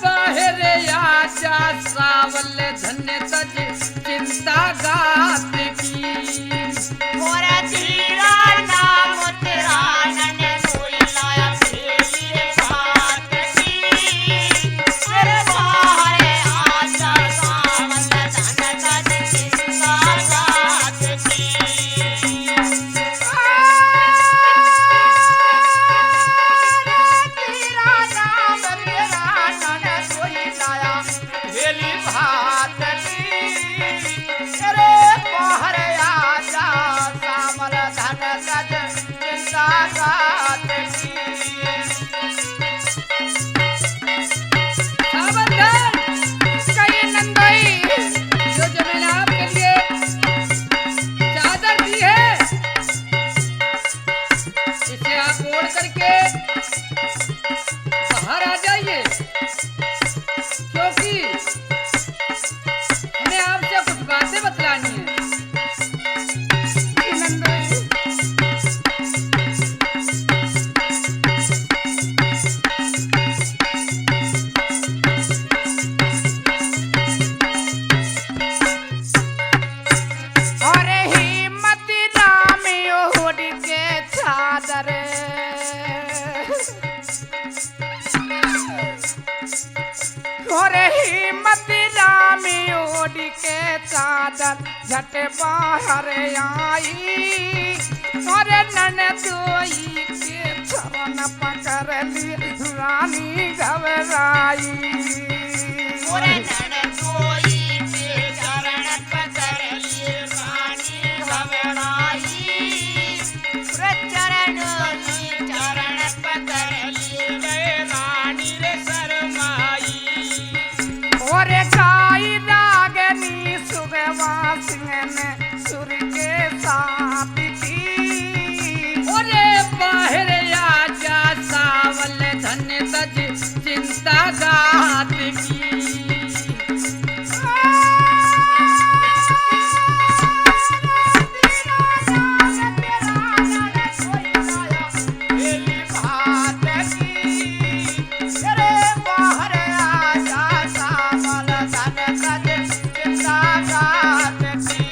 S2: बाहर आजा सावल धन्य तज चिंता गात की।
S3: और धीरा नाम तेरा नन कोई लाया फेरी बात की। अरे बाहर आजा सावल धन तज चिंता गात की।
S1: भेली भात की अरे बाहर आजा सामल धन सज चिंता गात की।
S2: सावधान कहिए नंदोई, जो मैंने आपके लिए चादर दी है इसे आप ओढ़ करके बाहर आ जाइए, क्योंकि हमें आपसे कुछ बातें बतलानी है।
S1: और हिम्मत नाम ओढ़ के चादर और हिम्मत नाम ओढ़ के चादर झट बाहर आई। और ननदोई के चरण पकड़ ली रानी घबराई।
S3: और नन कोई के चरण पकड़ लिए रानी घबराई। चरण पकड़ लिए रानी रे शरमाई।
S1: और गाई रागनी सुगवा सिंह ने सुर के साथ की।
S2: और बाहर आजा सावल धन्य तज चिंता गात की।
S1: भेली भात की अरे बाहर आजा सामल धन सज चिंता गात की।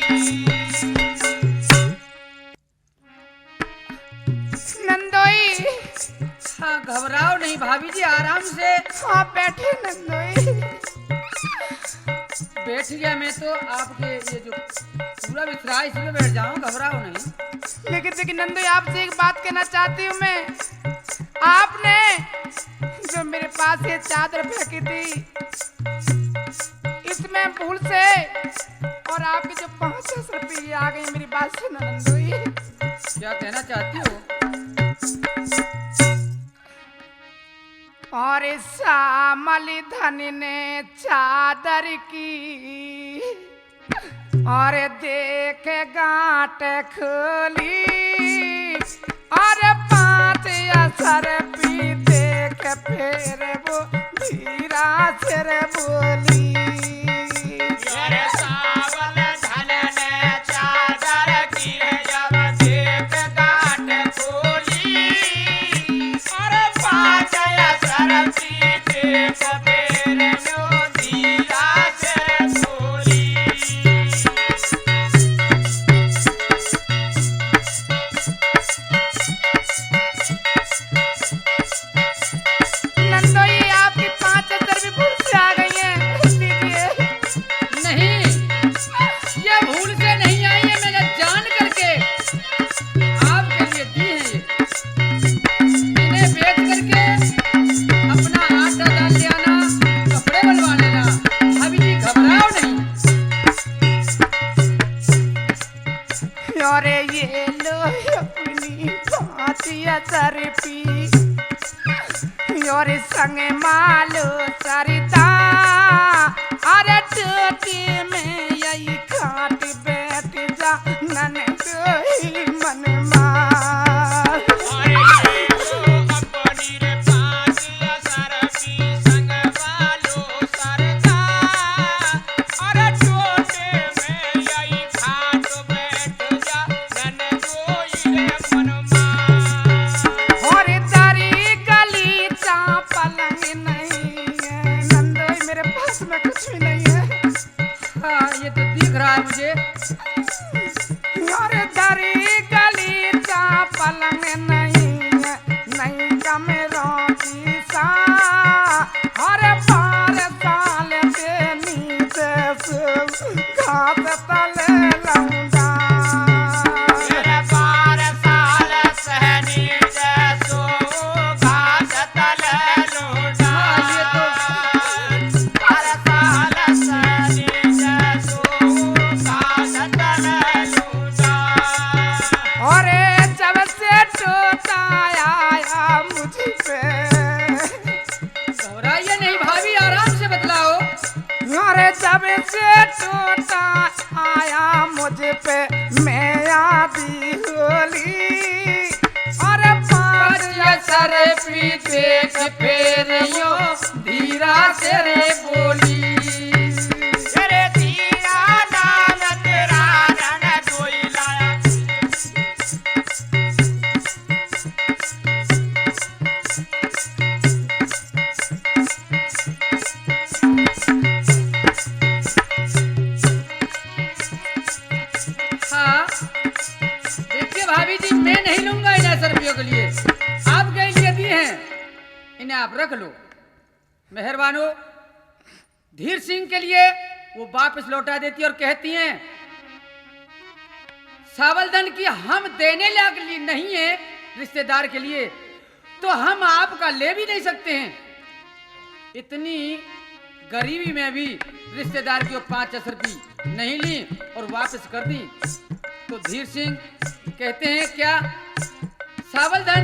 S1: नंदोई
S2: हाँ घबराओ नहीं भाभी जी, आराम से
S1: आप बैठे नंदोई।
S2: बैठ गया मैं तो आपके ये जो पूरा बिखरा है इसमें बैठ जाऊं, घबराओ नहीं।
S1: लेकिन देखिए नंदोई आपसे एक बात कहना चाहती हूँ मैं। आपने जो मेरे पास ये चादर फेंकी थी इसमें भूल से और आपके जो 500 रुपये आ गई, मेरी बात सुनो नंदोई।
S2: क्या कहना चाहती हो?
S1: और श्यामल धन ने चादर की और देख गांठ खोली। और 5 असर पी देख फिर वो धीरा सिर बोली।
S3: अरे सावल धन ने चादर की जब देख गांठ खोली। अरे 5 असर पी देख फिर वो धीरा सिर बोली।
S4: इसमें कुछ भी नहीं है।
S2: हाँ ये तो दिख रहा है मुझे।
S4: अरे दरी गली चा पलंग नहीं है, नहीं कमरों की सा। अरे 12 साल के नीचे से घास तले लौंडा।
S3: मेरे 12 साल सहनी जैसो घास तले लूटा।
S2: ये तो
S3: 12 साल सहनी जैसो घास तले लूटा।
S4: अरे जब से टूटा आया मुझ पे।
S2: घबराइए नहीं भाभी, आराम से बतलाओ।
S4: अरे जब से टूटा आया मुझ पे मैं आदि होली। अरे
S2: ये सर पी देख फेर यो धीरा से रे बोली।
S3: तेरे धीरा नाम तेरा रण कोयला।
S2: हाँ देखिए भाभी जी, मैं नहीं लूंगा इन 10 रुपयों के लिए, आपके लिए दिए हैं, इन्हें आप रख लो। मेहरबानो। धीर सिंह के लिए वो वापस लौटा देती और कहती हैं सावलधन की हम देने लायक नहीं है रिश्तेदार के लिए, तो हम आपका ले भी नहीं सकते हैं। इतनी गरीबी में भी रिश्तेदार की 5-10 रुपये नहीं ली और वापस कर दी। तो धीर सिंह कहते हैं क्या सावलधन?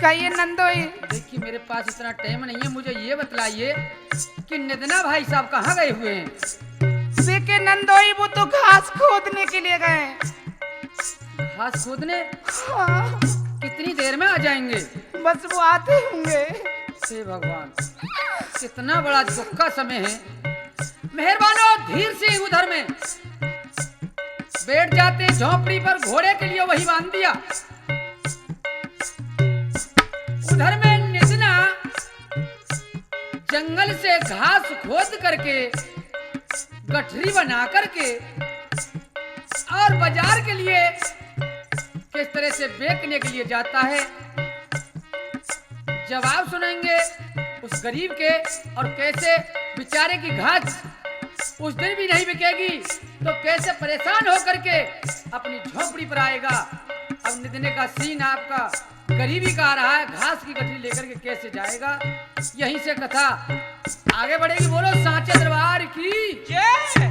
S4: कहिए नंदोई।
S2: देखिए मेरे पास इतना टाइम नहीं है, मुझे ये बतलाइए कि निधना भाई साहब कहाँ गए हुए हैं?
S4: देखे नंदोई वो तो घास खोदने के लिए गए।
S2: घास खोदने?
S4: हाँ,
S2: कितनी देर में आ जाएंगे?
S4: बस वो आते होंगे।
S2: हे भगवान, कितना बड़ा दुख का समय है। मेहरबानो। धीर सिंह उधर में बैठ जाते झोपड़ी पर, घोड़े के लिए वही बांध दिया। उधर में निधना जंगल से घास खोद करके गठरी बना करके और बाजार के लिए किस तरह से बेचने के लिए जाता है। जवाब सुनेंगे उस गरीब के, और कैसे बेचारे की घास उस दिन भी नहीं बिकेगी तो कैसे परेशान होकर के अपनी झोपड़ी पर आएगा। अब निधने का सीन आपका गरीबी का आ रहा है, घास की गठरी लेकर के कैसे जाएगा। यहीं से कथा आगे बढ़ेगी। बोलो सांचे दरबार की
S3: जय।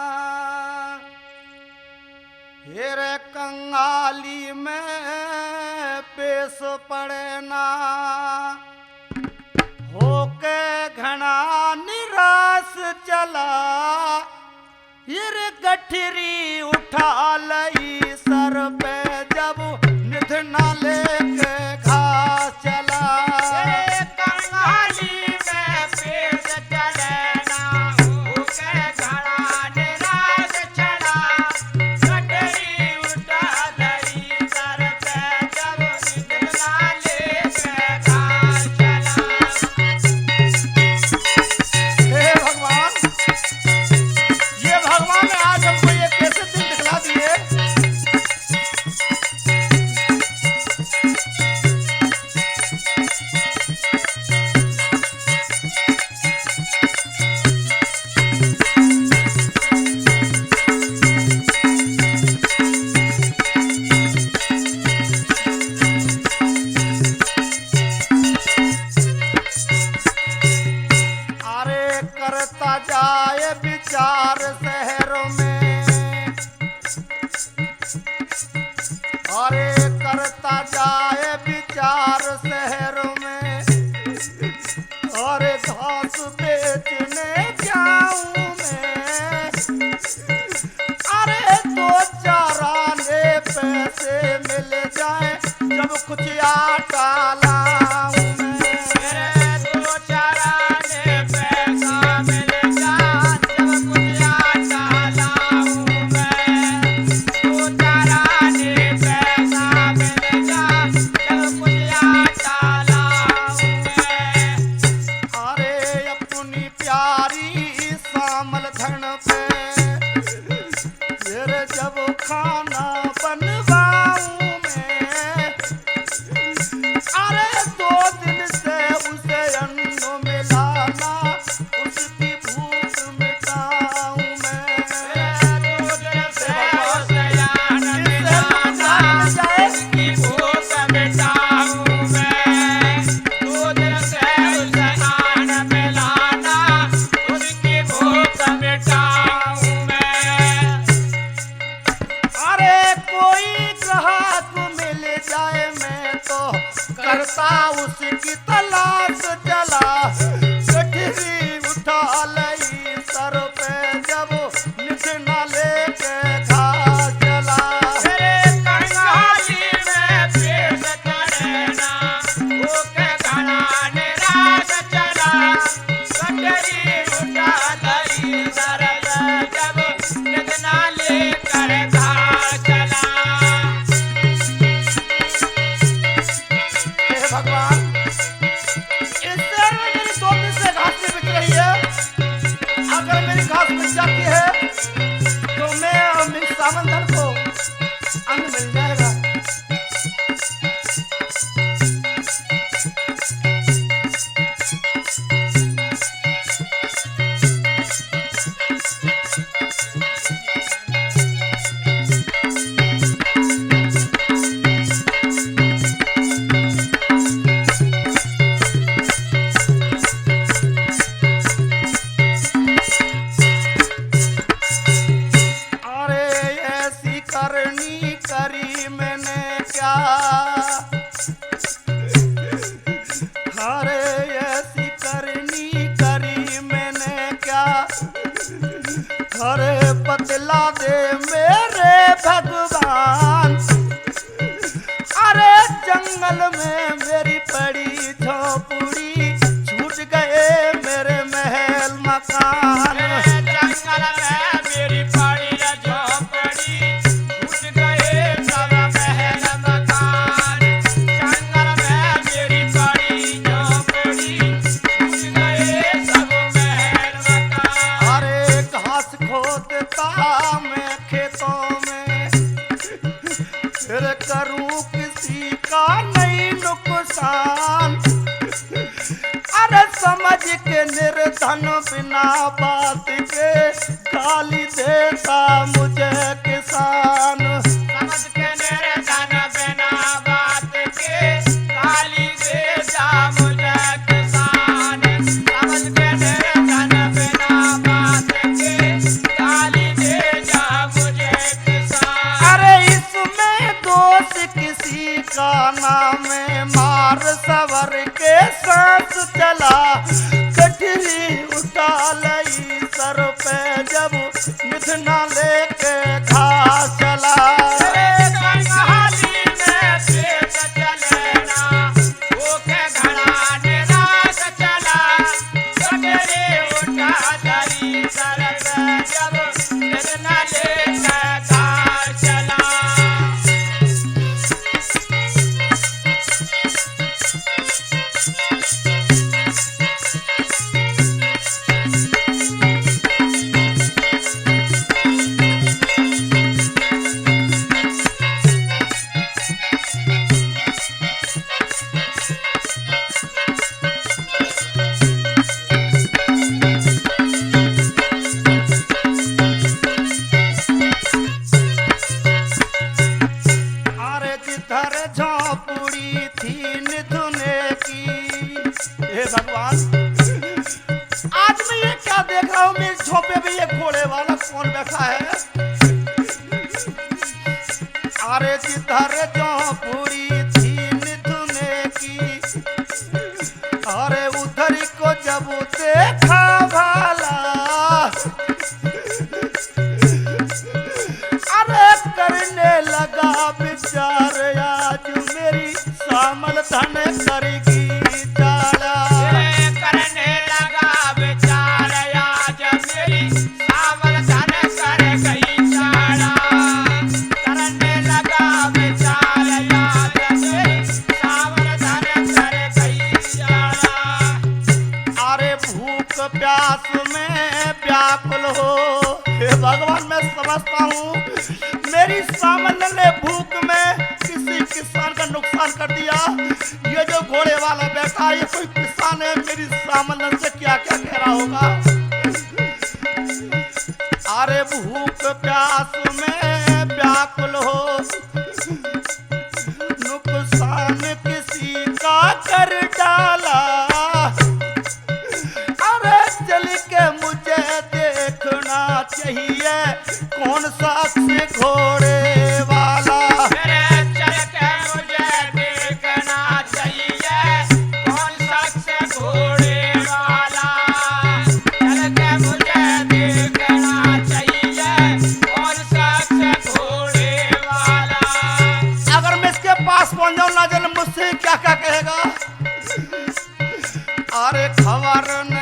S4: हाँ, हेरे कंगाली में पेश पड़े ना होके घना निराश चला। हिर गठरी उठा लई सर पे जब निधना लेके घास चला।
S3: तेरे कंगाली में पेश चलना होके घड़ा निराश चढ़ा। गठरी उठा लई सर पे जब निधना लेके घास चला।
S4: हे भगवान, ये भगवान ने आज हमको ये कैसे दिन दिखला दिए। उसकी तलाश चला, गठरी उठा लई सर पे जब निध न लेके घास चला।
S3: तेरे कंगाली में पेश करना, ओके घड़ा निराश चला, गठरी उठा लई सर पे जब निध न लेकर घास चला।
S4: हे भगवान, इस शहर में मेरी 2 दिन से घास नहीं बिक रही है। अगर मेरी घास बिक जाती है तो मैं और मेरी सावन धन को अन्न मिल जाएगा। अरे ऐसी करनी करी मैंने क्या, अरे ऐसी करनी करी मैंने क्या, अरे बदला दे मेरे भगवान। अरे जंगल में मेरी पड़ी झोपड़ी, छूट गए मेरे महल मकान।
S3: जंगल में मेरी पड़ी झोपड़ी, छूट गए सब महल मकान। जंगल में मेरी पड़ी झोपड़ी, छूट गए सब महल मकान।
S4: अरे घास खोदता मैं खेतों में, फिर करूं किसी का नहीं नुकसान। अरे समझ के निर्धन बिना बात के गाली देता मुझे किसान।
S3: समझ के निर्धन बिना बात के गाली देता मुझे किसान। समझ के निर्धन बिना बात के गाली देता मुझे किसान।
S4: अरे इसमें दोष किसी का नाम है, मार सवर के सांस चला, गठरी उठा लई सर पे जब निध न लेके घास चला।
S3: तेरे कंगाली में पेश चलना, ओके घड़ा निराश चला, गठरी उठा लई सर पे जब निध न लेकर घास चला।
S4: अरे जिधर झोपड़ी थी निधुने की, हे भगवान, आज मैं ये क्या देख रहा हूँ, मेरी झोपड़े में ये घोड़े वाला कौन बैठा है। अरे जिधर झोपड़ी थी निधुने की, अरे उधर को जब देखा भाला, अरे करने लगा विचार आज मेरी सामल धन करेगी जाला।
S3: करने लगा विचार आज मेरी सामल धन कर गई चारा। करने लगा विचार आज मेरी सामल धन कर गई चारा।
S4: अरे भूख प्यास में व्याकुल हो, हे भगवान, मैं समझता हूँ मेरी सामल ने भूख में किसी किसान का नुकसान कर दिया। ये जो घोड़े वाला बैठा है, ये कोई किसान है, मेरी सामल से क्या क्या कह रहा होगा। अरे भूख प्यास में व्याकुल हो, नुकसान किसी का कर डाला। अरे चल के मुझे देखना चाहिए कौन सा अक्ष घोड़े वाला।
S3: मेरे चल के मुझे देखना चाहिए
S4: हमसे क्या क्या कहेगा। अरे खबर न